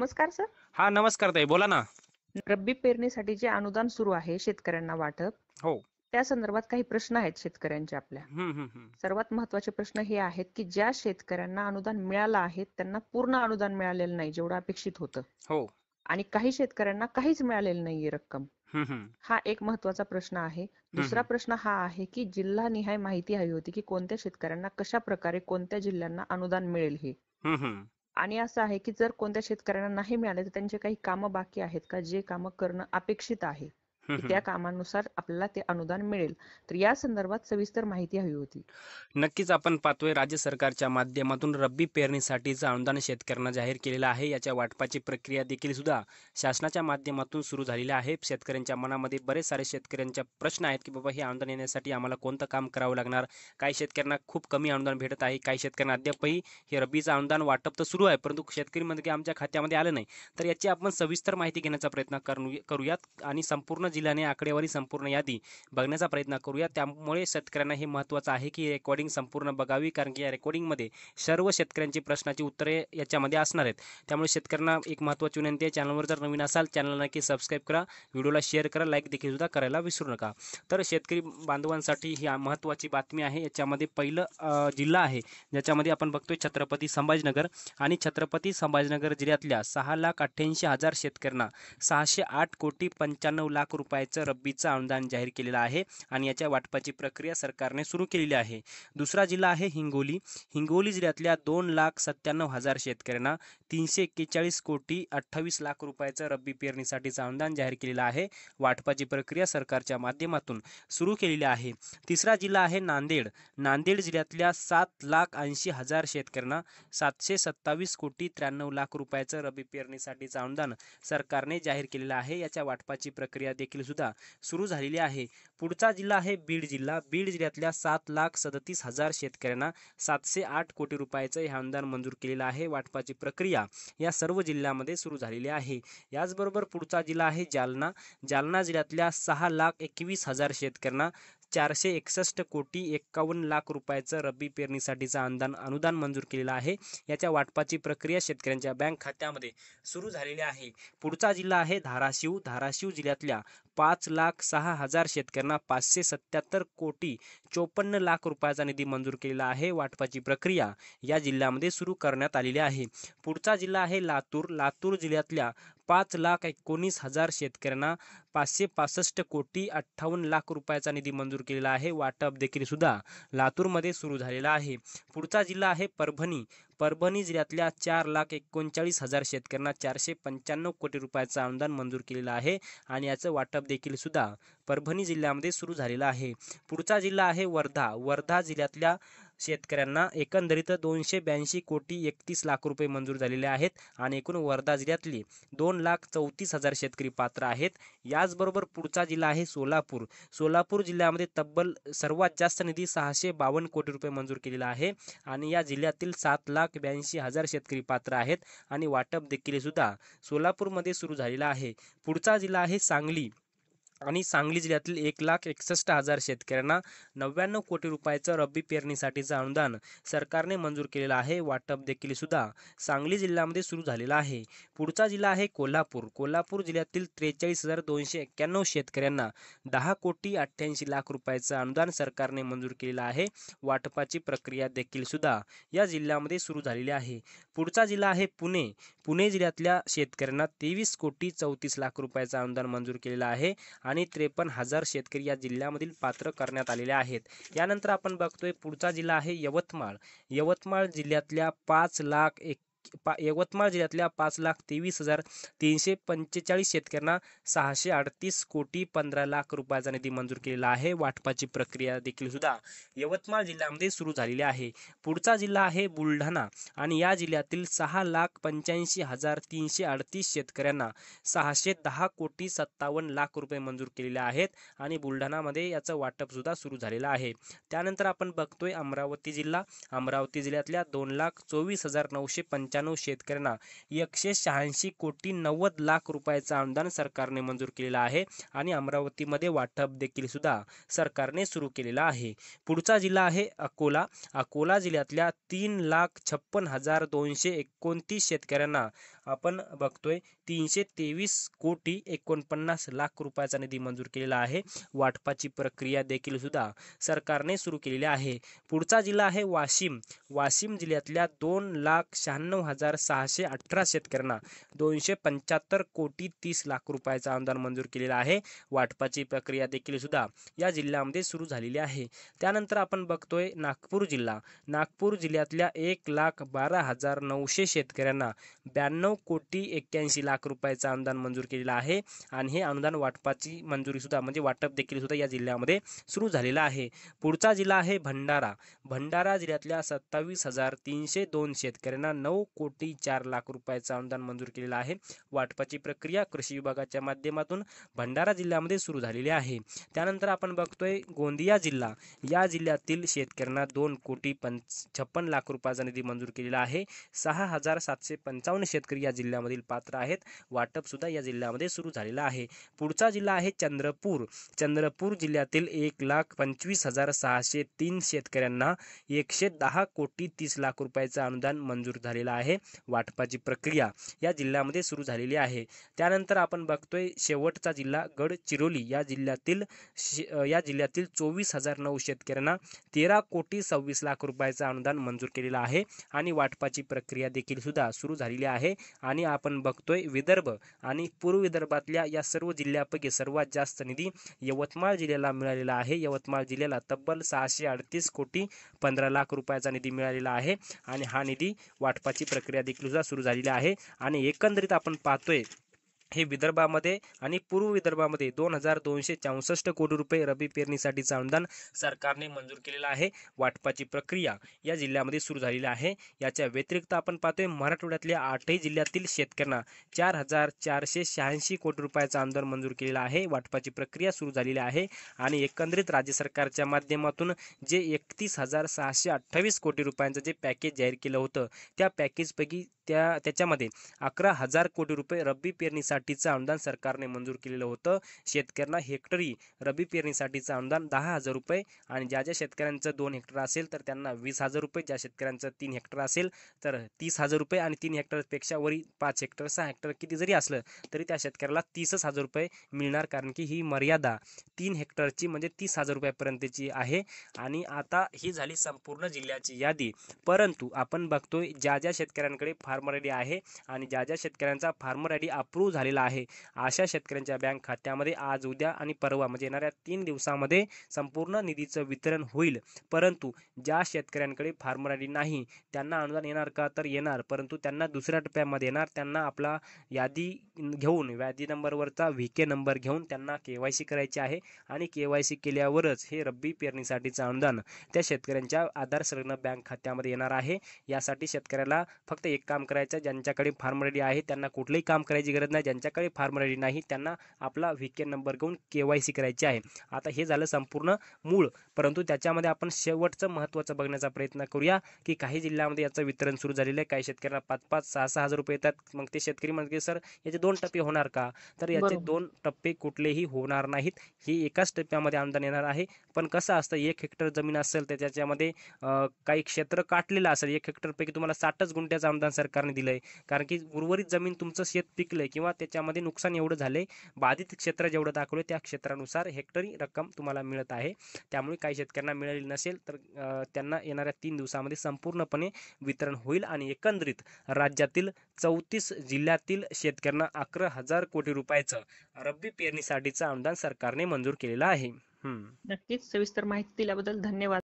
नमस्कार सर. हा, नमस्कार ताई, बोला ना. रब्बी पेरणीसाठी जे अनुदान सुरू आहे शेतकऱ्यांना वाटप, हो. त्या संदर्भात काही प्रश्न आहेत शेतकऱ्यांचे आपल्या. हं, हं, हं. सर्वात महत्त्वाचे प्रश्न हे आहेत की ज्या शेतकऱ्यांना अनुदान मिळालं आहे त्यांना पूर्ण अनुदान मिळालेलं नाही जेवढं अपेक्षित होतं, हो. आणि काही शेतकऱ्यांना काहीच मिळालेलं नाहीये रक्कम. हं, हं. हा एक महत्त्वाचा प्रश्न आहे. हं, दुसरा हं. प्रश्न हा आहे की जिल्हानिहाय माहिती हवी होती की कोणत्या शेतकऱ्यांना कशा प्रकारे कोणत्या जिल्ह्यांना अनुदान मिळेल हे. हं, हं. आणि असं आहे की जर कोणत्या शेतकऱ्यांना नाही मिळाले तर त्यांचे काही कामं बाकी आहेत का, जे कामं करणं अपेक्षित आहे हं, की हं. त्या कामानुसार आपल्याला ते अनुदान मिळेल. तर या संदर्भात सविस्तर माहिती हवी होती. नक्कीच आपण पाहतोय राज्य सरकारच्या माध्यमातून रब्बी पेरणीसाठीचं अनुदान शेतकऱ्यांना जाहीर केलेलं आहे. याच्या वाटपाची प्रक्रिया देखील सुद्धा शासनाच्या माध्यमातून सुरू झालेली आहे. शेतकऱ्यांच्या मनामध्ये बरेच सारे शेतकऱ्यांचे प्रश्न आहेत की बाबा हे अनुदान येण्यासाठी आम्हाला कोणतं काम करावं लागणार. काही शेतकऱ्यांना खूप कमी अनुदान भेटत आहे, काही शेतकऱ्यांना अद्यापही हे रब्बीचं अनुदान वाटप तर सुरू आहे, परंतु शेतकरी म्हणतात की आमच्या खात्यामध्ये आलं नाही. तर याची आपण सविस्तर माहिती घेण्याचा प्रयत्न करूयात आणि संपूर्ण जिल्ह्याने आकडेवारी, संपूर्ण यादी बघण्याचा प्रयत्न करूया. त्यामुळे शेतकऱ्यांना हे महत्त्वाचं आहे की रेकॉर्डिंग संपूर्ण बघावी, कारण की या रेकॉर्डिंगमध्ये सर्व शेतकऱ्यांची प्रश्नाची उत्तरे याच्यामध्ये असणार आहेत. त्यामुळे शेतकऱ्यांना एक महत्त्वाची विनंती आहे, चॅनलवर जर नवीन असाल चॅनलला नक्की सबस्क्राईब करा, व्हिडिओला शेअर करा, लाईक देखील सुद्धा करायला विसरू नका. तर शेतकरी बांधवांसाठी ही महत्त्वाची बातमी आहे. याच्यामध्ये पहिलं जिल्हा आहे ज्याच्यामध्ये आपण बघतोय छत्रपती संभाजीनगर, आणि छत्रपती संभाजीनगर जिल्ह्यातल्या 6,88,000 शेतकऱ्यांना 608,95,00,000 रुपयाचं रब्बीचं अनुदान जाहीर केलेलं आहे आणि याच्या वाटपाची प्रक्रिया सरकारने सुरू केलेली आहे. दुसरा जिल्हा आहे हिंगोली. हिंगोली जिल्ह्यातल्या 2,97,000 शेतकऱ्यांना 341,28,00,000 रुपयाचं रब्बी पेरणीसाठीचं अनुदान जाहीर केलेलं आहे. वाटपाची प्रक्रिया सरकारच्या माध्यमातून सुरू केलेली आहे. तिसरा जिल्हा आहे नांदेड. नांदेड जिल्ह्यातल्या 7,80,000 शेतकऱ्यांना 727,93,00,000 रुपयाचं रब्बी पेरणीसाठीचं अनुदान सरकारने जाहीर केलेलं आहे. याच्या वाटपाची प्रक्रिया देखील सुद्धा सुरू झालेली आहे. पुढचा जिल्हा आहे बीड जिल्हा. बीड जिल्ह्यातल्या 7,37,000 शेतकऱ्यांना 708 कोटी रुपयाचं हे अनुदान मंजूर केलेलं आहे. वाटपाची प्रक्रिया या सर्व जिल्ह्यामध्ये सुरू झालेली आहे. याचबरोबर पुढचा जिल्हा आहे जालना. जालना जिल्ह्यातल्या 6,21,000 शेतकऱ्यांना 461,51,00,000 रुपयाचं रब्बी पेरणीसाठीचं अनुदान मंजूर केलेलं आहे. याच्या वाटपाची प्रक्रिया शेतकऱ्यांच्या बँक खात्यामध्ये सुरू झालेली आहे. पुढचा जिल्हा आहे धाराशिव. धाराशिव जिल्ह्यातल्या 5,06,000 शेतकऱ्यांना 577,54,00,000 रुपयाचा निधी मंजूर केलेला आहे. वाटपाची प्रक्रिया या जिल्ह्यामध्ये सुरू करण्यात आलेली आहे. पुढचा जिल्हा आहे लातूर. लातूर जिल्ह्यातल्या 5,19,000 शेतकऱ्यांना 565,58,00,000 रुपयाचा निधी मंजूर केलेला आहे. वाटप देखील सुद्धा लातूरमध्ये सुरू झालेला आहे. पुढचा जिल्हा आहे परभणी. परभणी जिल्ह्यातल्या 4,39,000 शेतकऱ्यांना 495 कोटी रुपयाचं अनुदान मंजूर केलेलं आहे आणि याचं वाटप देखील सुद्धा परभणी जिल्ह्यामध्ये सुरू झालेलं आहे. पुढचा जिल्हा आहे वर्धा. वर्धा जिल्ह्यातल्या शेतकऱ्यांना एकंदरीत 282,31,00,000 रुपये मंजूर झालेले आहेत आणि एकूण वर्धा जिल्ह्यातली 2,34,000 शेतकरी पात्र आहेत. याचबरोबर पुढचा जिल्हा आहे सोलापूर. सोलापूर जिल्ह्यामध्ये तब्बल सर्वात जास्त निधी 652 कोटी रुपये मंजूर केलेला आहे आणि या जिल्ह्यातील 7,82,000 शेतकरी पात्र आहेत आणि वाटप देखील सुद्धा सोलापूरमध्ये सुरू झालेला आहे. पुढचा जिल्हा आहे सांगली. आणि सांगली जिल्ह्यातील 1,61,000 शेतकऱ्यांना 99 कोटी रुपयाचं रब्बी पेरणीसाठीचं अनुदान सरकारने मंजूर केलेलं आहे. वाटप देखील सुद्धा सांगली जिल्ह्यामध्ये सुरू झालेलं आहे. पुढचा जिल्हा आहे कोल्हापूर. कोल्हापूर जिल्ह्यातील 43,291 शेतकऱ्यांना 10,88,00,000 रुपयाचं अनुदान सरकारने मंजूर केलेलं आहे. वाटपाची प्रक्रिया देखील सुद्धा या जिल्ह्यामध्ये सुरू झालेली आहे. पुढचा जिल्हा आहे पुणे. पुणे जिल्ह्यातल्या शेतकऱ्यांना 23,34,00,000 रुपयाचं अनुदान मंजूर केलेलं आहे आणि 53,000 शेतकरी या जिल्ह्यामधील पात्र करण्यात आलेले आहेत. यानंतर आपण बघतोय पुढचा जिल्हा आहे यवतमाळ. यवतमाळ जिल्ह्यातल्या 5,23,345 शेतकऱ्यांना 638,15,00,000 रुपयाचा निधी मंजूर केलेला आहे. वाटपाची प्रक्रिया देखील सुद्धा यवतमाळ जिल्ह्यामध्ये सुरू झालेली आहे. पुढचा जिल्हा आहे बुलढाणा आणि या जिल्ह्यातील 6,85,338 शेतकऱ्यांना 610,57,00,000 रुपये मंजूर केलेले आहेत आणि बुलढाणामध्ये याचं वाटप सुद्धा सुरू झालेलं आहे. त्यानंतर आपण बघतोय अमरावती जिल्हा. अमरावती जिल्ह्यातल्या 2,24,995 शेतकऱ्यांना 186,90,00,000 रुपयाचं अनुदान सरकारने मंजूर केलेलं आहे आणि अमरावतीमध्ये वाटप देखील सुद्धा सरकारने सुरू केलेलं आहे. पुढचा जिल्हा आहे अकोला. अकोला जिल्ह्यातल्या 3,56,229 शेतकऱ्यांना आपण बघतोय 323,49,00,000 रुपयाचा निधी मंजूर केलेला आहे. वाटपाची प्रक्रिया देखील सुद्धा सरकारने सुरू केलेली आहे. पुढचा जिल्हा आहे वाशिम. वाशिम जिल्ह्यातल्या 2,96,618 शेतकऱ्यांना 275,30,00,000 रुपयाचं अनुदान मंजूर केलेलं आहे. वाटपाची प्रक्रिया देखील सुद्धा या जिल्ह्यामध्ये सुरू झालेली आहे. त्यानंतर आपण बघतोय नागपूर जिल्हा. नागपूर जिल्ह्यातल्या 1,12,900 शेतकऱ्यांना 92,81,00,000 रुपयाचं अनुदान मंजूर केलेलं आहे आणि हे अनुदान वाटपाची मंजुरी सुद्धा म्हणजे वाटप देखील सुद्धा या जिल्ह्यामध्ये सुरू झालेलं आहे. पुढचा जिल्हा आहे भंडारा. भंडारा जिल्ह्यातल्या 27,302 शेतकऱ्यांना 9,04,00,000 रुपयाचं अनुदान मंजूर केलेलं आहे. वाटपाची प्रक्रिया कृषी विभागाच्या माध्यमातून भंडारा जिल्ह्यामध्ये सुरू झालेली आहे. त्यानंतर आपण बघतोय गोंदिया जिल्हा. या जिल्ह्यातील शेतकऱ्यांना 2,56,00,000 रुपयाचा निधी मंजूर केलेला आहे. 6,755 शेतकरी या जिल्ह्यामधील पात्र आहेत. वाटप सुद्धा या जिल्ह्यामध्ये सुरू झालेलं आहे. पुढचा जिल्हा आहे चंद्रपूर. चंद्रपूर जिल्ह्यातील 1,25,603 शेतकऱ्यांना 110,30,00,000 रुपयाचं अनुदान मंजूर झालेलं आहे. वाटपाची प्रक्रिया या जिल्ह्यामध्ये सुरू झालेली आहे. त्यानंतर आपण बघतोय शेवटचा जिल्हा गडचिरोली. या जिल्ह्यातील 24,009 शेतकऱ्यांना 13,26,00,000 रुपयाचं अनुदान मंजूर केलेलं आहे आणि वाटपाची प्रक्रिया देखील सुद्धा सुरू झालेली आहे. आणि आपण बघतोय विदर्भ आणि पूर्व विदर्भातल्या या सर्व जिल्ह्यापैकी सर्वात जास्त निधी यवतमाळ जिल्ह्याला मिळालेला आहे. यवतमाळ जिल्ह्याला तब्बल 638,15,00,000 रुपयाचा निधी मिळालेला आहे आणि हा निधी वाटपाची प्रक्रिया देखील सुद्धा सुरू झालेली आहे. आणि एकंदरीत आपण पाहतोय हे विदर्भामध्ये आणि पूर्व विदर्भामध्ये 2,264 कोटी रुपये रब्बी पेरणीसाठीचं अनुदान सरकारने मंजूर केलेलं आहे. वाटपाची प्रक्रिया या जिल्ह्यामध्ये सुरू झालेली आहे. याच्या व्यतिरिक्त आपण पाहतोय मराठवाड्यातल्या 8ही जिल्ह्यातील शेतकऱ्यांना 4,486 कोटी रुपयाचं अनुदान मंजूर केलेलं आहे. वाटपाची प्रक्रिया सुरू झालेली आहे आणि एकंदरीत राज्य सरकारच्या माध्यमातून जे 31,628 कोटी रुपयांचं जे पॅकेज जाहीर केलं होतं त्या पॅकेजपैकी त्याच्यामध्ये 11,000 कोटी रुपये रब्बी पेरणीसाठीचं अनुदान सरकारने मंजूर केलेलं होतं. शेतकऱ्यांना हेक्टरी रब्बी पेरणीसाठीचं अनुदान 10,000 रुपये आणि ज्या शेतकऱ्यांचं 2 हेक्टर असेल तर त्यांना 20,000 रुपये, ज्या शेतकऱ्यांचं 3 हेक्टर असेल तर 30,000 रुपये आणि 3 हेक्टरपेक्षा वरी 5 हेक्टर 6 हेक्टर किती जरी असलं तरी त्या शेतकऱ्याला 30,000 रुपये मिळणार, कारण की ही मर्यादा 3 हेक्टरची म्हणजे 30,000 रुपयापर्यंतची आहे. आणि आता ही झाली संपूर्ण जिल्ह्याची यादी. परंतु आपण बघतोय ज्या शेतकऱ्यांकडे फार्मर आयडी आहे आणि ज्या शेतकऱ्यांचा फार्मर आयडी अप्रूव्ह झालेला आहे अशा शेतकऱ्यांच्या बँक खात्यामध्ये आज, उद्या आणि परवा म्हणजे येणाऱ्या 3 दिवसामध्ये संपूर्ण निधीचं वितरण होईल. परंतु ज्या शेतकऱ्यांकडे फार्मर आयडी नाही त्यांना अनुदान येणार का, तर येणार, परंतु त्यांना दुसऱ्या टप्प्यामध्ये येणार. त्यांना आपला यादी घेऊन यादी नंबरवरचा VK नंबर घेऊन त्यांना KYC करायची आहे आणि KYC केल्यावरच हे रब्बी पेरणीसाठीचं अनुदान त्या शेतकऱ्यांच्या आधार संलग्न बँक खात्यामध्ये येणार आहे. यासाठी शेतकऱ्याला फक्त एक काम करायचं, ज्यांच्याकडे फार्मर आयडी आहे त्यांना कुठलंही काम करायची गरज नाही. ज्यांच्याकडे फार्मर आयडी नाही त्यांना आपला VK नंबर घेऊन KYC करायची आहे. आता हे झालं संपूर्ण मूळ, परंतु त्याच्यामध्ये आपण शेवटचं महत्त्वाचं बघण्याचा प्रयत्न करूया की काही जिल्ह्यामध्ये याचं वितरण सुरू झालेलं आहे. काही शेतकऱ्यांना 5,500, 6,600 रुपये येतात. मग ते शेतकरी म्हणतात सर याचे 2 टप्पे होणार का, तर याचे 2 टप्पे कुठलेही होणार नाहीत. ही एकाच टप्प्यामध्ये अनुदान येणार आहे. पण कसं असतं, 1 हेक्टर जमीन असेल तर त्याच्यामध्ये काही क्षेत्र काटलेलं असेल. 1 हेक्टरपैकी तुम्हाला 60च गुंठ्याचं अनुदान सरकारने दिलंय, कारण की उर्वरित जमीन तुमचं शेत पिकलंय किंवा त्याच्यामध्ये नुकसान एवढं झालंय, बाधित क्षेत्र जेवढं दाखवलं त्या क्षेत्रानुसार हेक्टरी रक्कम तुम्हाला मिळत आहे. त्यामुळे काही शेतकऱ्यांना मिळालेली नसेल तर त्यांना येणाऱ्या 3 दिवसामध्ये संपूर्णपणे वितरण होईल. आणि एकंदरीत राज्यातील 34 जिल्ह्यातील शेतकऱ्यांना 11,000 कोटी रुपयाचं रब्बी पेरणीसाठीचं अनुदान सरकारने मंजूर केलेलं आहे. नक्कीच सविस्तर माहिती दिल्याबद्दल धन्यवाद.